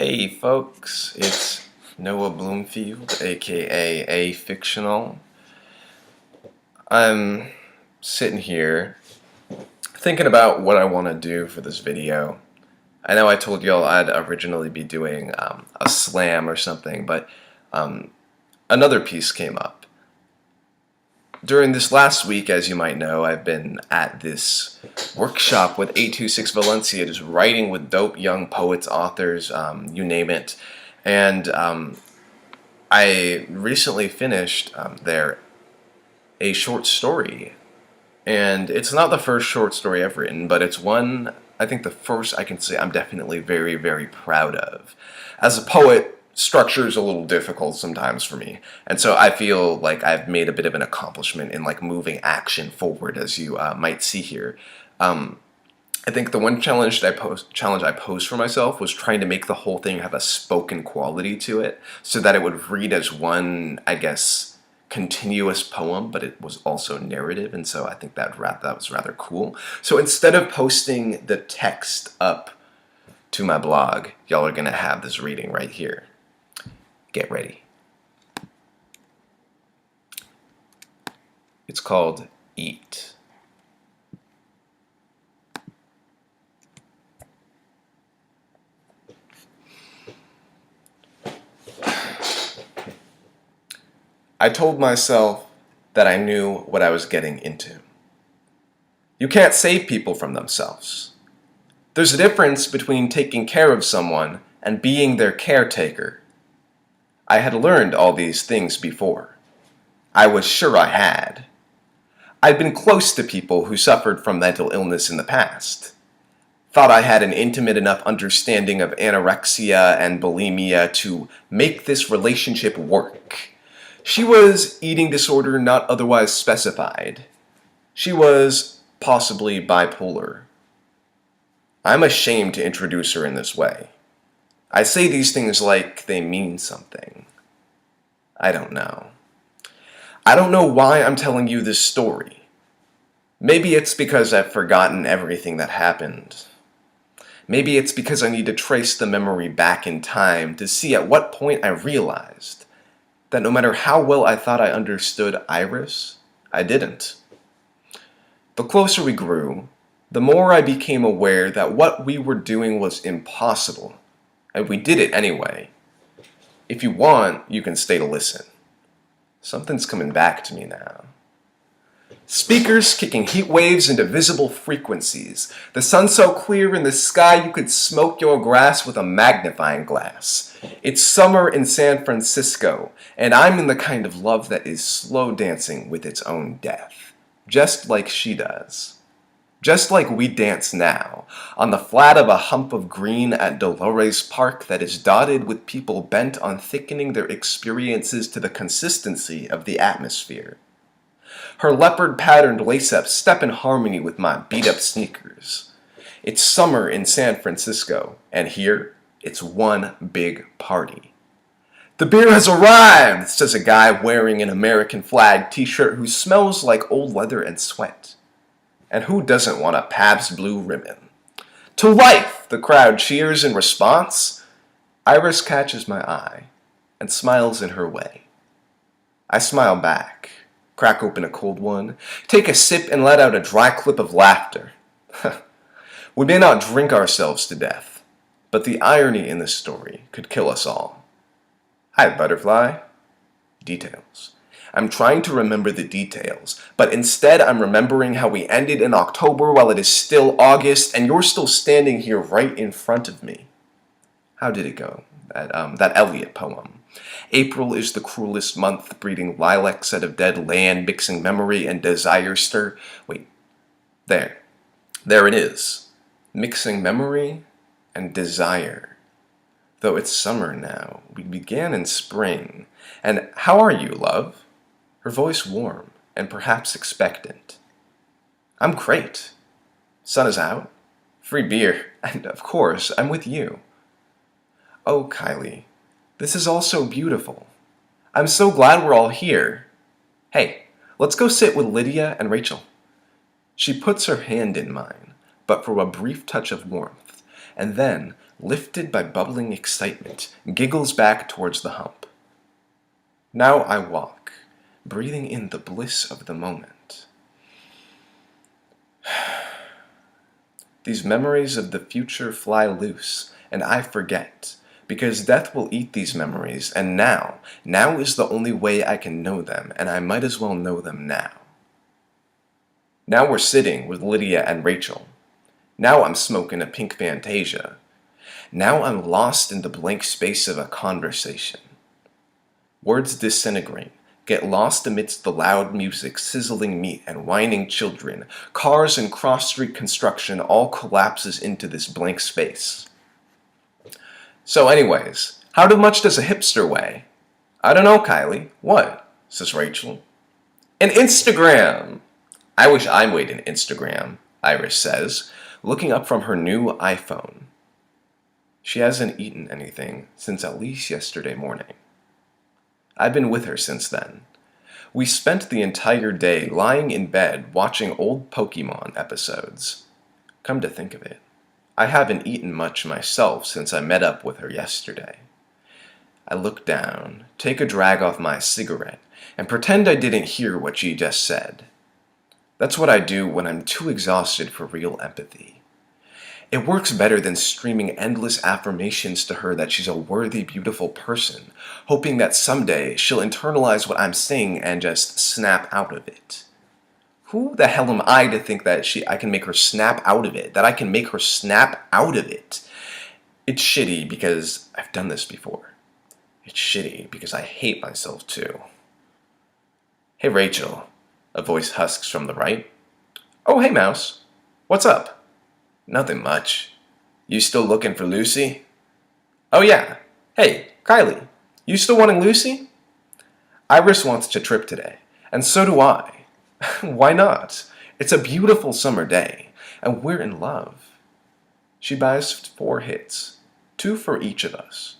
Hey folks, it's Noah Bloomfield, aka A Fictional. I'm sitting here thinking about what I want to do for this video. I know I told y'all I'd originally be doing a slam or something, but another piece came up. During this last week, as you might know, I've been at this workshop with 826 Valencia, just writing with dope young poets, authors, you name it. And I recently finished there a short story. And it's not the first short story I've written, but it's one, I think the first I can say I'm definitely very, very proud of. As a poet, structure is a little difficult sometimes for me, and so I feel like I've made a bit of an accomplishment in like moving action forward, as you might see here. I think the one challenge I posed for myself was trying to make the whole thing have a spoken quality to it, so that it would read as one, I guess, continuous poem, but it was also narrative, and so I think that was rather cool. So instead of posting the text up to my blog, y'all are gonna have this reading right here. Get ready. It's called Eat. I told myself that I knew what I was getting into. You can't save people from themselves. There's a difference between taking care of someone and being their caretaker. I had learned all these things before. I was sure I had. I'd been close to people who suffered from mental illness in the past. Thought I had an intimate enough understanding of anorexia and bulimia to make this relationship work. She was eating disorder not otherwise specified. She was possibly bipolar. I'm ashamed to introduce her in this way. I say these things like they mean something. I don't know. I don't know why I'm telling you this story. Maybe it's because I've forgotten everything that happened. Maybe it's because I need to trace the memory back in time to see at what point I realized that no matter how well I thought I understood Iris, I didn't. The closer we grew, the more I became aware that what we were doing was impossible. And we did it anyway. If you want, you can stay to listen. Something's coming back to me now. Speakers kicking heat waves into visible frequencies. The sun so clear in the sky you could smoke your grass with a magnifying glass. It's summer in San Francisco, and I'm in the kind of love that is slow dancing with its own death. Just like she does. Just like we dance now, on the flat of a hump of green at Dolores Park that is dotted with people bent on thickening their experiences to the consistency of the atmosphere. Her leopard-patterned lace-ups step in harmony with my beat-up sneakers. It's summer in San Francisco, and here, it's one big party. The beer has arrived, says a guy wearing an American flag t-shirt who smells like old leather and sweat. And who doesn't want a Pabst Blue Ribbon? To life! The crowd cheers in response. Iris catches my eye and smiles in her way. I smile back, crack open a cold one, take a sip and let out a dry clip of laughter. We may not drink ourselves to death, but the irony in this story could kill us all. Hi, butterfly. Details. I'm trying to remember the details, but instead I'm remembering how we ended in October while it is still August and you're still standing here right in front of me. How did it go? That Eliot poem. April is the cruelest month, breeding lilacs out of dead land, mixing memory and desire stir. Wait, there it is. Mixing memory and desire. Though it's summer now, we began in spring. And how are you, love? Her voice warm and perhaps expectant. I'm great. Sun is out, free beer, and of course, I'm with you. Oh, Kylie, this is all so beautiful. I'm so glad we're all here. Hey, let's go sit with Lydia and Rachel. She puts her hand in mine, but for a brief touch of warmth, and then, lifted by bubbling excitement, giggles back towards the hump. Now I walk, breathing in the bliss of the moment. These memories of the future fly loose, and I forget, because death will eat these memories, and now is the only way I can know them, and I might as well know them now. Now we're sitting with Lydia and Rachel. Now I'm smoking a pink Fantasia. Now I'm lost in the blank space of a conversation. Words disintegrate, get lost amidst the loud music, sizzling meat, and whining children. Cars and cross-street construction all collapses into this blank space. So anyways, how much does a hipster weigh? I don't know, Kylie. What? Says Rachel. An Instagram! I wish I weighed an Instagram, Iris says, looking up from her new iPhone. She hasn't eaten anything since at least yesterday morning. I've been with her since then. We spent the entire day lying in bed watching old Pokemon episodes. Come to think of it, I haven't eaten much myself since I met up with her yesterday. I look down, take a drag off my cigarette, and pretend I didn't hear what she just said. That's what I do when I'm too exhausted for real empathy. It works better than screaming endless affirmations to her that she's a worthy, beautiful person, hoping that someday she'll internalize what I'm saying and just snap out of it. Who the hell am I to think that I can make her snap out of it, that I can make her snap out of it? It's shitty because I've done this before. It's shitty because I hate myself too. Hey Rachel, a voice husks from the right. Oh hey Mouse, what's up? Nothing much. You still looking for Lucy? Oh yeah. Hey, Kylie, you still wanting Lucy? Iris wants to trip today, and so do I. Why not? It's a beautiful summer day, and we're in love. She buys 4 hits, 2 for each of us.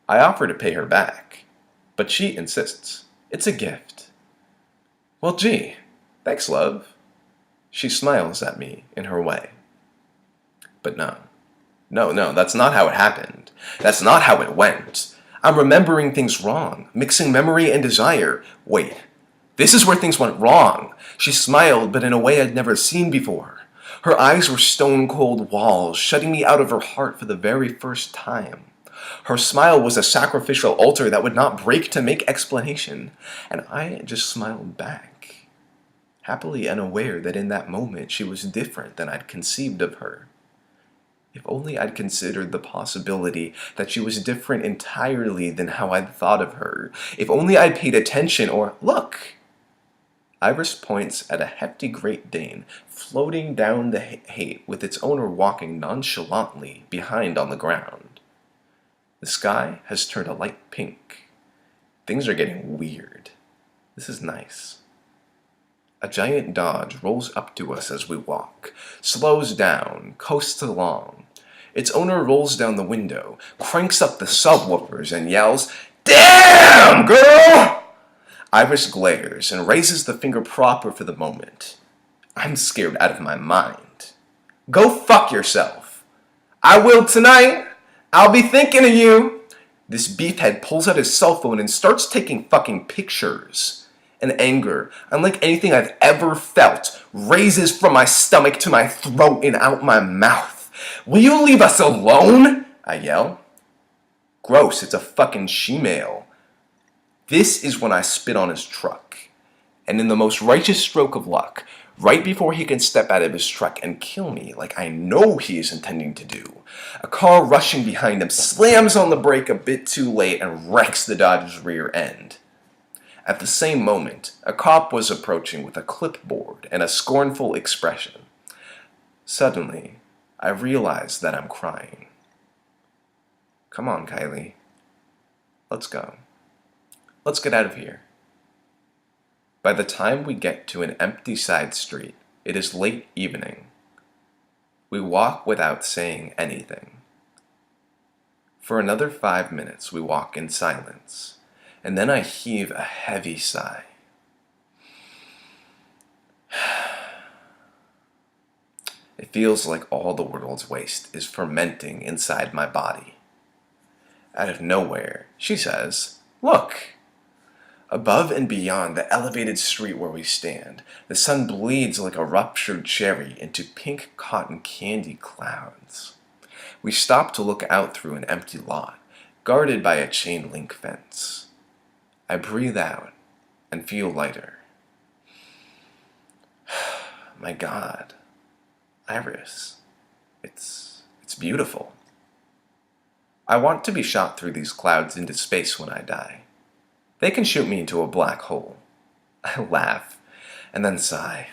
I offer to pay her back, but she insists. It's a gift. Well, gee, thanks, love. She smiles at me in her way. But no, that's not how it happened. That's not how it went. I'm remembering things wrong, mixing memory and desire. Wait, this is where things went wrong. She smiled, but in a way I'd never seen before. Her eyes were stone-cold walls, shutting me out of her heart for the very first time. Her smile was a sacrificial altar that would not break to make explanation, and I just smiled back, happily unaware that in that moment she was different than I'd conceived of her. If only I'd considered the possibility that she was different entirely than how I'd thought of her. If only I'd paid attention, or look! Iris points at a hefty Great Dane floating down the hate with its owner walking nonchalantly behind on the ground. The sky has turned a light pink. Things are getting weird. This is nice. A giant Dodge rolls up to us as we walk, slows down, coasts along. Its owner rolls down the window, cranks up the subwoofers, and yells, "Damn, girl!" Iris glares and raises the finger proper for the moment. I'm scared out of my mind. Go fuck yourself. I will tonight. I'll be thinking of you. This beefhead pulls out his cell phone and starts taking fucking pictures. And anger, unlike anything I've ever felt, raises from my stomach to my throat and out my mouth. Will you leave us alone? I yell. Gross, it's a fucking shemale. This is when I spit on his truck. And in the most righteous stroke of luck, right before he can step out of his truck and kill me like I know he is intending to do, a car rushing behind him slams on the brake a bit too late and wrecks the Dodge's rear end. At the same moment, a cop was approaching with a clipboard and a scornful expression. Suddenly, I realize that I'm crying. Come on, Kylie. Let's go. Let's get out of here. By the time we get to an empty side street, it is late evening. We walk without saying anything. For another 5 minutes, we walk in silence. And then I heave a heavy sigh. It feels like all the world's waste is fermenting inside my body. Out of nowhere, she says, "Look!" Above and beyond the elevated street where we stand, the sun bleeds like a ruptured cherry into pink cotton candy clouds. We stop to look out through an empty lot, guarded by a chain link fence. I breathe out and feel lighter. My God, Iris, it's beautiful. I want to be shot through these clouds into space when I die. They can shoot me into a black hole. I laugh and then sigh.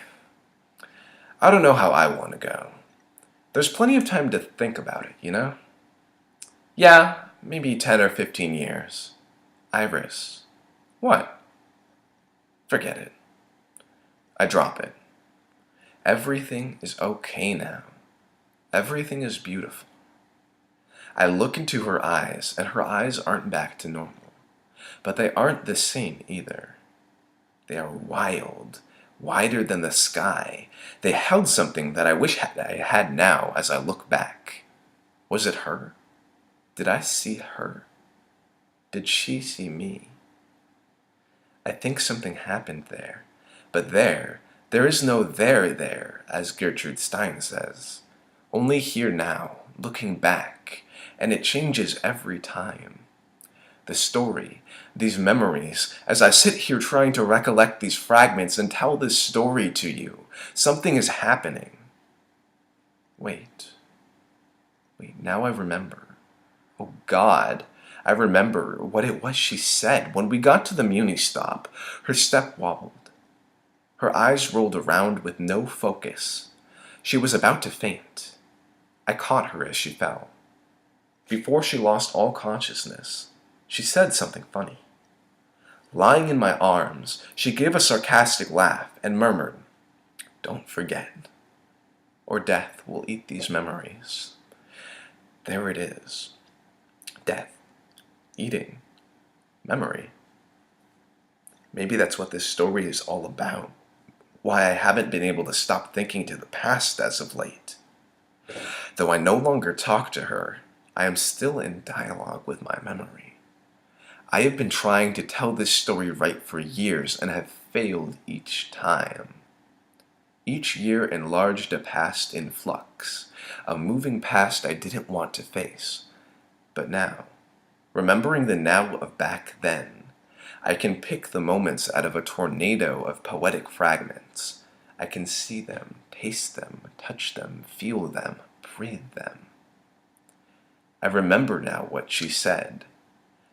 I don't know how I want to go. There's plenty of time to think about it, you know? Yeah, maybe 10 or 15 years. Iris. What? Forget it. I drop it. Everything is okay now. Everything is beautiful. I look into her eyes, and her eyes aren't back to normal. But they aren't the same either. They are wild, wider than the sky. They held something that I wish I had now as I look back. Was it her? Did I see her? Did she see me? I think something happened there. But there is no there, as Gertrude Stein says. Only here now, looking back, and it changes every time. The story, these memories, as I sit here trying to recollect these fragments and tell this story to you, something is happening. Wait, now I remember. Oh God, I remember what it was she said. When we got to the Muni stop, her step wobbled. Her eyes rolled around with no focus. She was about to faint. I caught her as she fell. Before she lost all consciousness, she said something funny. Lying in my arms, she gave a sarcastic laugh and murmured, "Don't forget, or death will eat these memories." There it is. Death. Eating. Memory. Maybe that's what this story is all about. Why I haven't been able to stop thinking to the past as of late. Though I no longer talk to her, I am still in dialogue with my memory. I have been trying to tell this story right for years and have failed each time. Each year enlarged a past in flux, a moving past I didn't want to face. But now, remembering the now of back then, I can pick the moments out of a tornado of poetic fragments. I can see them, taste them, touch them, feel them, breathe them. I remember now what she said,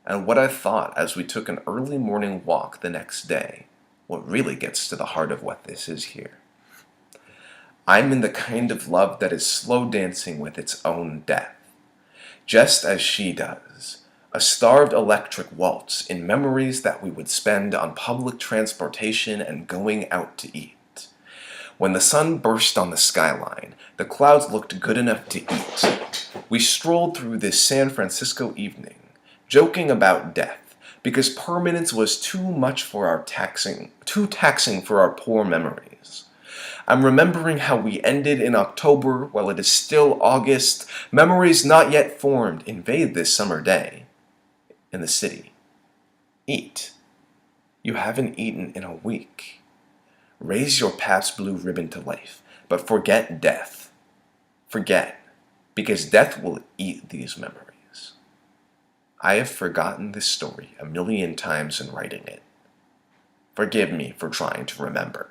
and what I thought as we took an early morning walk the next day, what really gets to the heart of what this is here. I'm in the kind of love that is slow dancing with its own death, just as she does, a starved electric waltz in memories that we would spend on public transportation and going out to eat. When the sun burst on the skyline, the clouds looked good enough to eat. We strolled through this San Francisco evening, joking about death, because permanence was too taxing for our poor memories. I'm remembering how we ended in October while it is still August. Memories not yet formed invade this summer day. In the city. Eat. You haven't eaten in a week. Raise your Pabst Blue Ribbon to life, but forget death. Forget, because death will eat these memories. I have forgotten this story 1,000,000 times in writing it. Forgive me for trying to remember.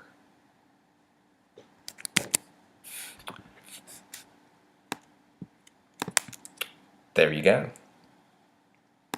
There you go.